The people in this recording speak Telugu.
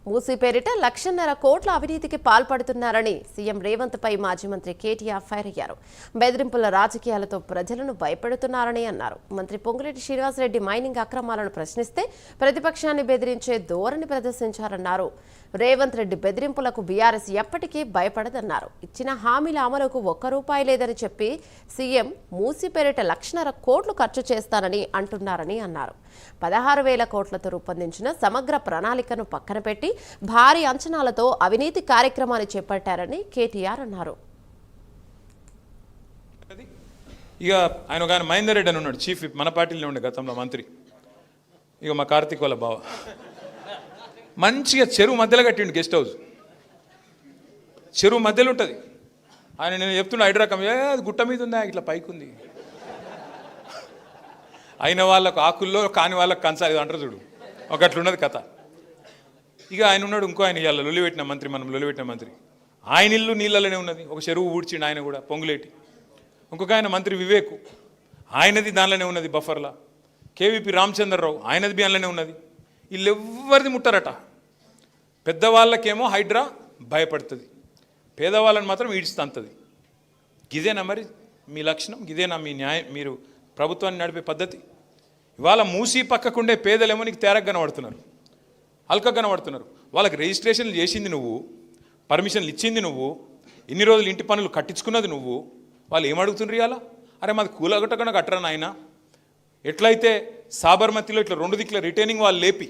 మూసీ పేరిట 1.5 కోట్ల అవినీతికి పాల్పడుతున్నారని సీఎం రేవంత్ పై మాజీ మంత్రి కేటీఆర్ ఫైర్ అయ్యారు. బెదిరింపుల రాజకీయాలతో ప్రజలను భయపెడుతున్నారని అన్నారు. మంత్రి పొంగులేటి శ్రీనివాసరెడ్డి మైనింగ్ అక్రమాలను ప్రశ్నిస్తే ప్రతిపక్షాన్ని బెదిరించే ధోరణి ప్రదర్శించారన్నారు. రేవంత్ రెడ్డి బెదిరింపులకు బీఆర్ఎస్ ఎప్పటికీ భయపడదన్నారు. ఇచ్చిన హామీల అమలుకు ₹1 లేదని చెప్పి సీఎం మూసీ పేరిట 1.5 కోట్లు ఖర్చు చేస్తానని అంటున్నారని అన్నారు. 16,000 కోట్లతో రూపొందించిన సమగ్ర ప్రణాళికను పక్కన పెట్టి భారీ అంచనాలతో అవినీతి కార్యక్రమాన్ని చేపట్టారని కేటీఆర్ అన్నారు. ఇక ఆయన ఒక మహేందర్ రెడ్డి అని ఉన్నాడు, చీఫ్ విప్, మన పార్టీలో ఉండే గతంలో మంత్రి. ఇక మా కార్తీక్ వాళ్ళ బావ మంచిగా చెరువు మధ్యలో కట్టిండు గెస్ట్ హౌస్. చెరువు మధ్యలో ఉంటుంది. ఆయన నేను చెప్తున్నా హైడ్రాకం అది గుట్ట మీద ఉందా, ఇట్లా పైకి ఉంది. అయిన వాళ్ళకు ఆకుల్లో కాని వాళ్ళకు కంచాలి అంటారు చూడు, ఒక అట్లున్నది కథ. ఇక ఆయన ఉన్నాడు ఇంకో ఆయన, ఇవాళ లొలిపెట్టిన మంత్రి, మనం లొలిపెట్టిన మంత్రి, ఆయన ఇల్లు నీళ్ళలోనే ఉన్నది. ఒక చెరువు ఊడ్చిండు ఆయన కూడా, పొంగులేటి. ఇంకొక ఆయన మంత్రి వివేక్, ఆయనది దానిలోనే ఉన్నది బఫర్లా. కేవీపీ రామచంద్రరావు, ఆయనది బియ్యంలోనే ఉన్నది. వీళ్ళు ఎవ్వరిది ముట్టరట. పెద్దవాళ్ళకేమో హైడ్రా భయపడుతుంది, పేదవాళ్ళని మాత్రం ఈడ్చుతంతుంది. గిదేనా మరి మీ లక్షణం? గిదేనా మీ న్యాయం? మీరు ప్రభుత్వాన్ని నడిపే పద్ధతి? ఇవాళ మూసీ పక్కకుండే పేదలేమో నీకు తేరగా కనబడుతున్నారు, అల్క కనబడుతున్నారు. వాళ్ళకి రిజిస్ట్రేషన్లు చేసింది నువ్వు, పర్మిషన్లు ఇచ్చింది నువ్వు, ఇన్ని రోజులు ఇంటి పనులు కట్టించుకున్నది నువ్వు. వాళ్ళు ఏమడుగుతుండ్రు ఇవాళ? అరే మాది కూలగొట్టకుండా కట్టరా నాయన. ఎట్లయితే సాబర్మతిలో ఇట్లా 2 దిక్కుల రిటైనింగ్ వాళ్ళు లేపి